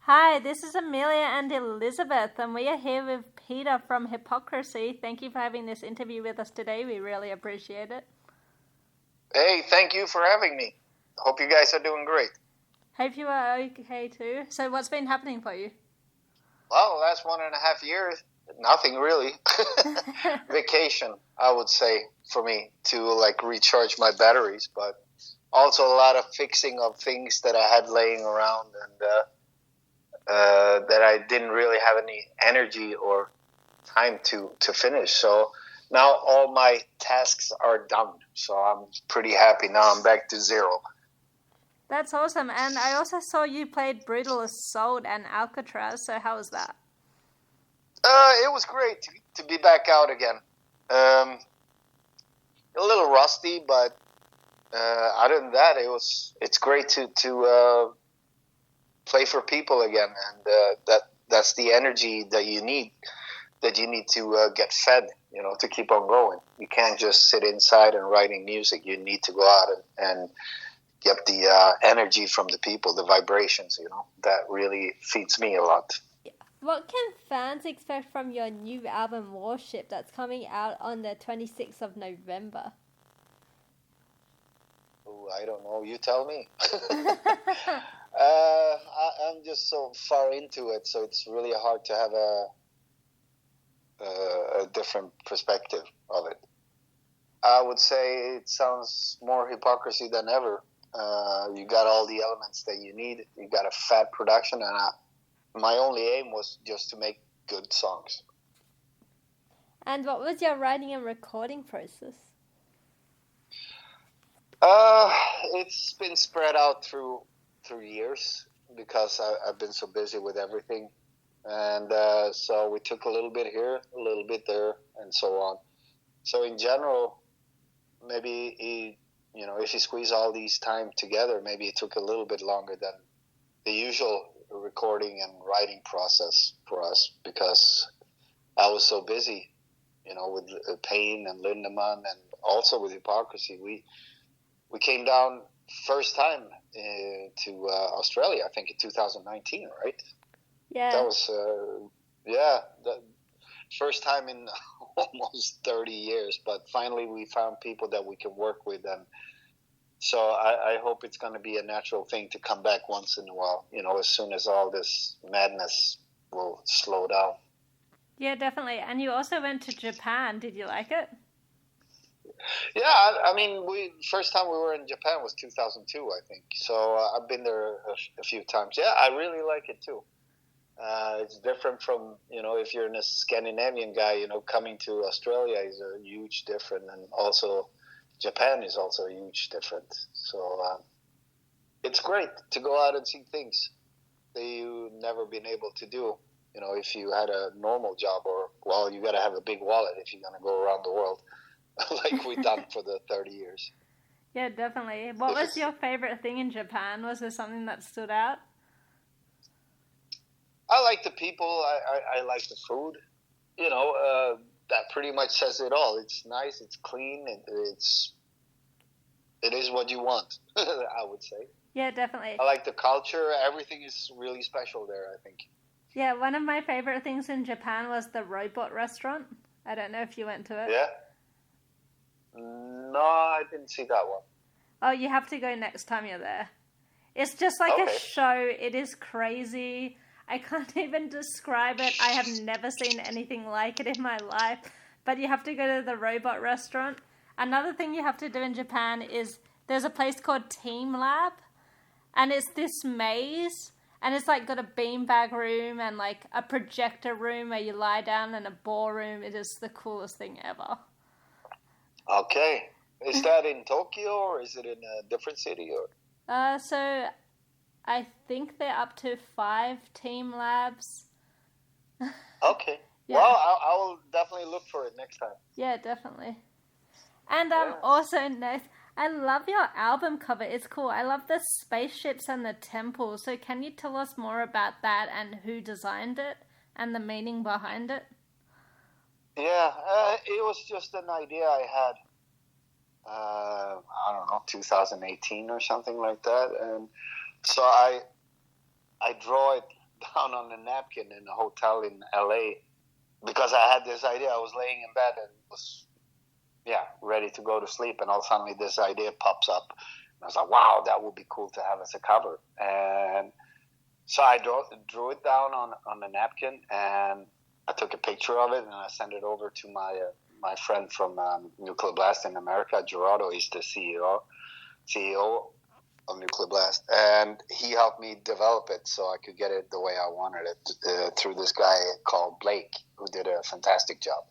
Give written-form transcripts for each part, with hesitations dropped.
Hi, this is Ameila and Elizabeth, and we are here with Peter from Hypocrisy. Thank you for having this interview with us today. We really appreciate it. Hey, thank you for having me. Hope you guys are doing great. Hope you are okay too. So what's been happening for you? Well, the last 1.5 years, nothing really. Vacation, I would say, for me to recharge my batteries, but also a lot of fixing of things that I had laying around and that I didn't really have any energy or time to finish. So now all my tasks are done. So I'm pretty happy. Now I'm back to zero. That's awesome. And I also saw you played Brutal Assault and Alcatraz. So how was that? It was great to be back out again. A little rusty, but other than that, it's great to play for people again, and that's the energy that you need to get fed, to keep on going. You can't just sit inside and writing music. You need to go out and get the energy from the people, the vibrations, that really feeds me a lot. What can fans expect from your new album Warship that's coming out on the 26th of November? Oh, I don't know. You tell me. I'm just so far into it, so it's really hard to have a different perspective of it. I would say it sounds more hypocrisy than ever. You got all the elements that you need. You got a fat production, and my only aim was just to make good songs. And what was your writing and recording process? It's been spread out through years because I've been so busy with everything, and so we took a little bit here, a little bit there, and so on. So in general, maybe if you squeeze all these time together, maybe it took a little bit longer than the usual recording and writing process for us, because I was so busy, with Pain and Lindemann, and also with Hypocrisy. We came down first time to Australia, I think in 2019, right? Yeah. That was, the first time in almost 30 years. But finally we found people that we can work with. And so I hope it's going to be a natural thing to come back once in a while, as soon as all this madness will slow down. Yeah, definitely. And you also went to Japan. Did you like it? Yeah, I mean, first time we were in Japan was 2002, I think. So I've been there a few times. Yeah, I really like it too. It's different from, if you're a Scandinavian guy, coming to Australia is a huge difference. And also Japan is also a huge difference. So it's great to go out and see things that you've never been able to do. If you had a normal job, or, well, you got to have a big wallet if you're going to go around the world. Like we've done for the 30 years. Yeah, definitely. What was your favorite thing in Japan? Was there something that stood out? I like the people. I like the food. That pretty much says it all. It's nice. It's clean. It is what you want, I would say. Yeah, definitely. I like the culture. Everything is really special there, I think. Yeah, one of my favorite things in Japan was the robot restaurant. I don't know if you went to it. Yeah. No, I didn't see that one. Oh, you have to go next time you're there. It's just like a show. It is crazy. I can't even describe it. I have never seen anything like it in my life. But you have to go to the robot restaurant. Another thing you have to do in Japan is there's a place called Team Lab. And it's this maze. And it's got a beanbag room and a projector room where you lie down, and a ballroom. It is the coolest thing ever. Okay. Is that in Tokyo, or is it in a different city? Or? So I think they're up to 5 team labs. Okay. Yeah. Well, I will definitely look for it next time. Yeah, definitely. And also, next, I love your album cover. It's cool. I love the spaceships and the temple. So can you tell us more about that and who designed it and the meaning behind it? Yeah, it was just an idea I had, I don't know, 2018 or something like that. And so I draw it down on a napkin in a hotel in LA because I had this idea. I was laying in bed and was, ready to go to sleep. And all of a sudden this idea pops up. And I was like, wow, that would be cool to have as a cover. And so I drew it down on a napkin, and I took a picture of it, and I sent it over to my friend from Nuclear Blast in America, Gerardo. He's the CEO of Nuclear Blast, and he helped me develop it so I could get it the way I wanted it through this guy called Blake, who did a fantastic job.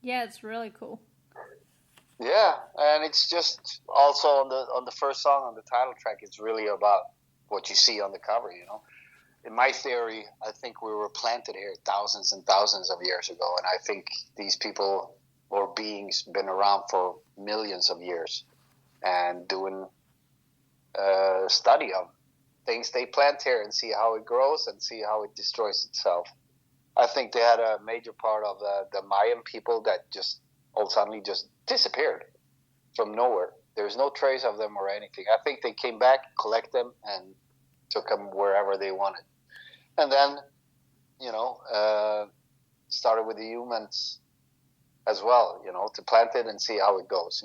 Yeah, it's really cool. Yeah, and it's just also on the first song on the title track. It's really about what you see on the cover. In my theory, I think we were planted here thousands and thousands of years ago, and I think these people or beings been around for millions of years and doing study of things they plant here and see how it grows and see how it destroys itself. I think they had a major part of the Mayan people that just suddenly just disappeared from nowhere. There's no trace of them or anything. I think they came back, collect them, and took them wherever they wanted. And then, started with the humans as well, to plant it and see how it goes,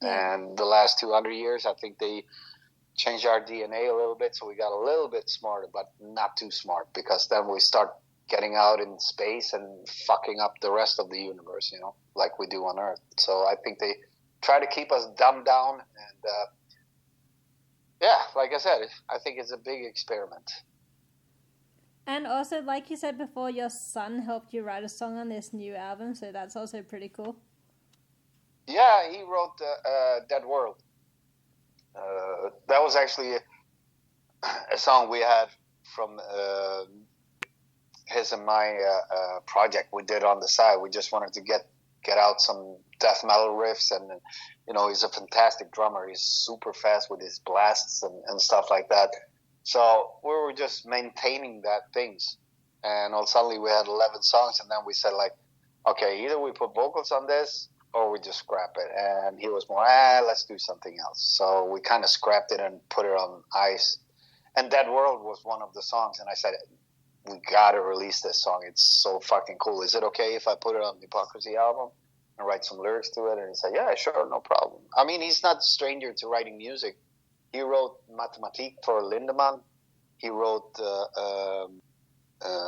Yeah. And the last 200 years, I think they changed our DNA a little bit, so we got a little bit smarter, but not too smart, because then we start getting out in space and fucking up the rest of the universe, like we do on Earth. So I think they try to keep us dumbed down, and like I said, I think it's a big experiment. And also, like you said before, your son helped you write a song on this new album, so that's also pretty cool. Yeah, he wrote Dead World. That was actually a song we had from his and my project we did on the side. We just wanted to get out some death metal riffs, and he's a fantastic drummer. He's super fast with his blasts and stuff like that. So we were just maintaining that things, and all suddenly we had 11 songs, and then we said, like, okay, either we put vocals on this or we just scrap it. And he was more, let's do something else. So we kind of scrapped it and put it on ice. And Dead World was one of the songs, and I said, we gotta release this song. It's so fucking cool. Is it okay if I put it on the Hypocrisy album and write some lyrics to it? And he said, yeah, sure, no problem. I mean, he's not a stranger to writing music. He wrote Mathematik for Lindemann. He wrote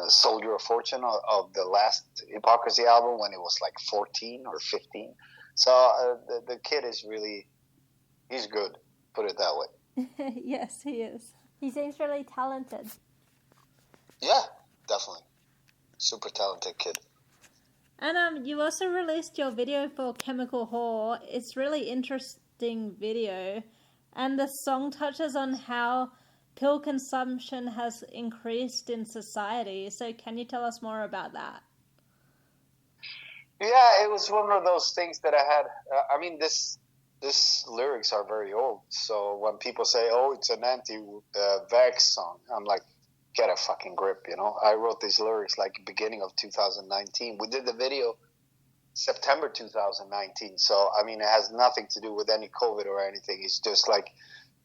Soldier of Fortune of the last Hypocrisy album when he was like 14 or 15. So the kid is really, he's good, put it that way. Yes, he is. He seems really talented. Yeah, definitely. Super talented kid. And you also released your video for Chemical Whore. It's really interesting video. And the song touches on how pill consumption has increased in society. So can you tell us more about that? Yeah, it was one of those things that I had. I mean, this lyrics are very old. So when people say, oh, it's an anti-vax song, I'm like, get a fucking grip, I wrote these lyrics like beginning of 2019. We did the video September 2019. So, I mean, it has nothing to do with any COVID or anything. It's just like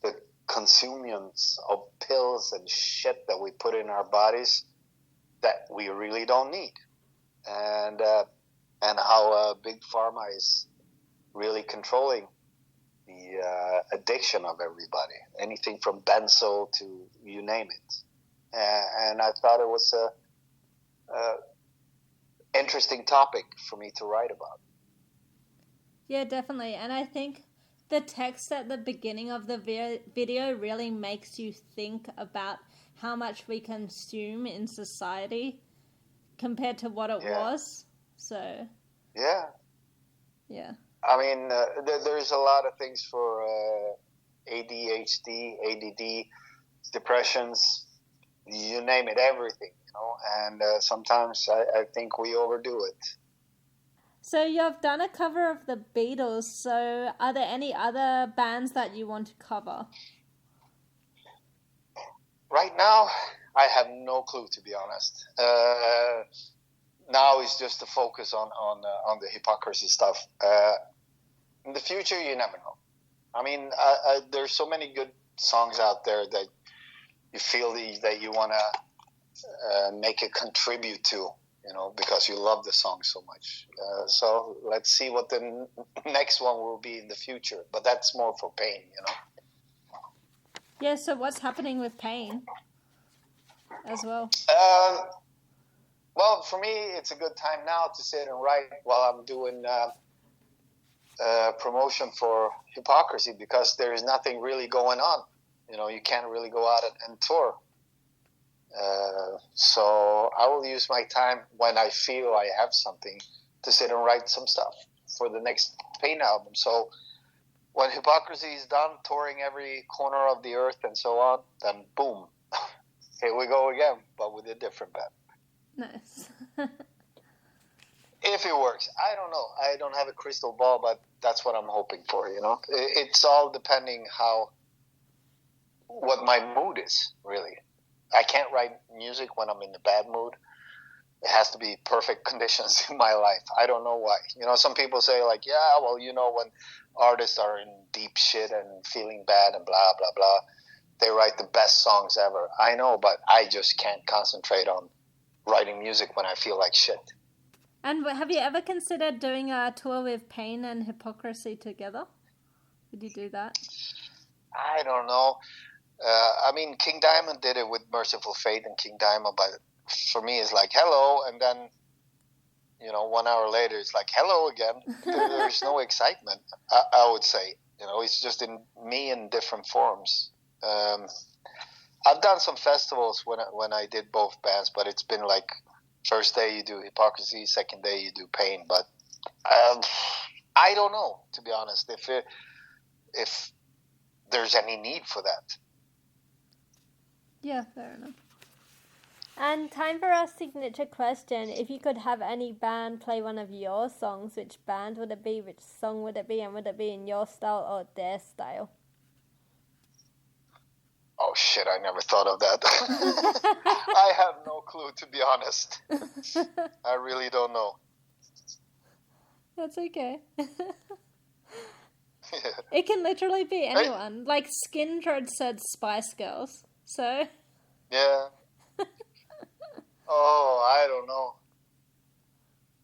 the consumptions of pills and shit that we put in our bodies that we really don't need. And how Big Pharma is really controlling the addiction of everybody. Anything from benzo to you name it. And I thought it was a interesting topic for me to write about. Yeah, definitely. And I think the text at the beginning of the video really makes you think about how much we consume in society compared to what it was. So yeah. I mean, there's a lot of things for ADHD, ADD, depressions, you name it, everything, and sometimes I think we overdo it. So you've done a cover of the Beatles, so are there any other bands that you want to cover? Right now, I have no clue, to be honest. Now it's just to focus on the Hypocrisy stuff. In the future, you never know. I mean, there's so many good songs out there that feel that you want to make a contribute to, because you love the song so much. So let's see what the next one will be in the future. But that's more for Pain, Yeah, so what's happening with Pain as well? Well, for me, it's a good time now to sit and write while I'm doing promotion for Hypocrisy, because there is nothing really going on. You can't really go out and tour. So I will use my time when I feel I have something to sit and write some stuff for the next Pain album. So when Hypocrisy is done, touring every corner of the earth and so on, then boom, here we go again, but with a different band. Nice. If it works, I don't know. I don't have a crystal ball, but that's what I'm hoping for, It's all depending what my mood is, really. I can't write music when I'm in a bad mood. It has to be perfect conditions in my life. I don't know why. Some people say like, yeah, well, when artists are in deep shit and feeling bad and blah, blah, blah, they write the best songs ever. I know, but I just can't concentrate on writing music when I feel like shit. And have you ever considered doing a tour with Pain and Hypocrisy together? Would you do that? I don't know. King Diamond did it with Merciful Fate and King Diamond, but for me it's like, hello, and then, 1 hour later it's like, hello again. There's no excitement, I would say. It's just in different forms. I've done some festivals when I did both bands, but it's been like, first day you do Hypocrisy, second day you do Pain. But I don't know, to be honest, if there's any need for that. Yeah, fair enough. And time for our signature question. If you could have any band play one of your songs, which band would it be, which song would it be, and would it be in your style or their style? Oh shit, I never thought of that. I have no clue, to be honest. I really don't know. That's okay. It can literally be anyone. Like Skindred said Spice Girls, so... Yeah. Oh, I don't know.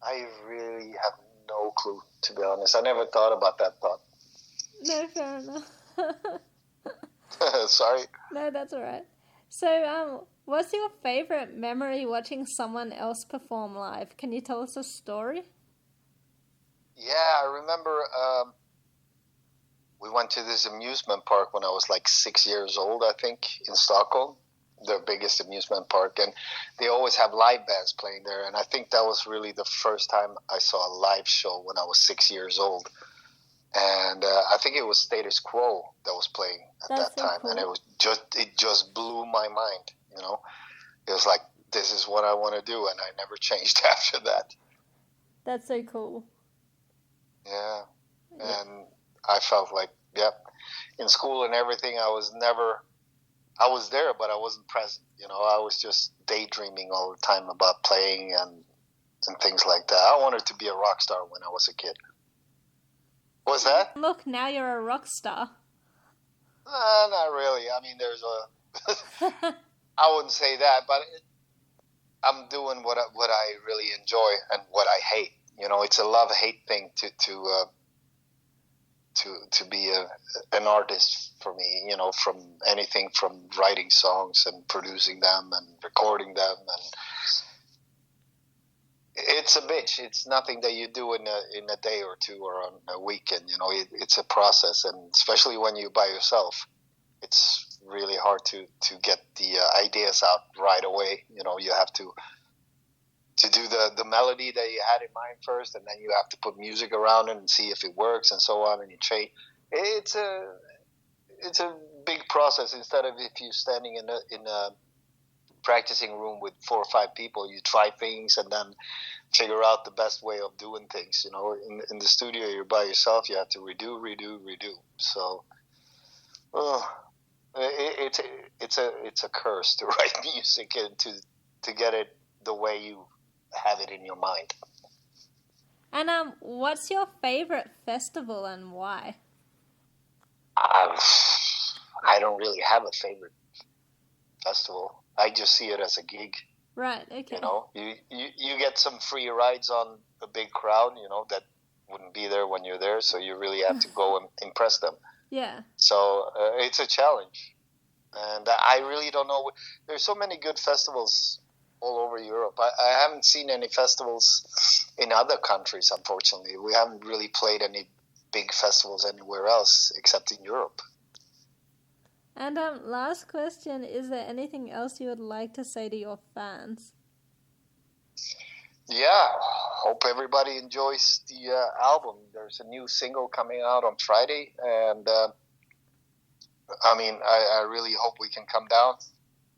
I really have no clue, to be honest. I never thought about that thought. No, fair enough. Sorry. No, that's all right. So, what's your favorite memory watching someone else perform live? Can you tell us a story? Yeah, I remember we went to this amusement park when I was like 6 years old, I think, in Stockholm, their biggest amusement park. And they always have live bands playing there. And I think that was really the first time I saw a live show when I was 6 years old. And I think it was Status Quo that was playing at that time. Cool. And it just blew my mind, It was like, this is what I want to do, and I never changed after that. That's so cool. Yeah. And I felt like, in school and everything, I was there, but I wasn't present, I was just daydreaming all the time about playing and things like that. I wanted to be a rock star when I was a kid. What's that? Look, now you're a rock star. Not really. There's I wouldn't say that, but I'm doing what I really enjoy and what I hate. It's a love-hate thing to be an artist for me. From anything from writing songs and producing them and recording them, and it's a bitch. It's nothing that you do in a day or two or on a weekend. It's a process, and especially when you're by yourself, it's really hard to get the ideas out right away. You have to do the melody that you had in mind first, and then you have to put music around it and see if it works and so on, and you change. It's a big process. Instead of if you're standing in a practicing room with 4 or 5 people, you try things and then figure out the best way of doing things. In the studio, you're by yourself. You have to redo. So, it's a curse to write music and to get it the way you have it in your mind. And what's your favorite festival and why? I don't really have a favorite festival. I just see it as a gig. Right. Okay. You know, you get some free rides on a big crowd, you know, that wouldn't be there when you're there. So you really have to go and impress them. Yeah. So it's a challenge. And I really don't know. There's so many good festivals all over Europe. I haven't seen any festivals in other countries, unfortunately. We haven't really played any big festivals anywhere else except in Europe. And last question, is there anything else you would like to say to your fans? Yeah, hope everybody enjoys the album. There's a new single coming out on Friday, and I mean, I really hope we can come down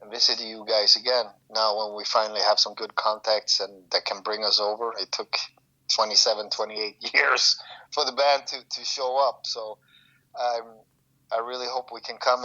and visit you guys again now when we finally have some good contacts and that can bring us over. It took 27, 28 years for the band to show up, so I really hope we can come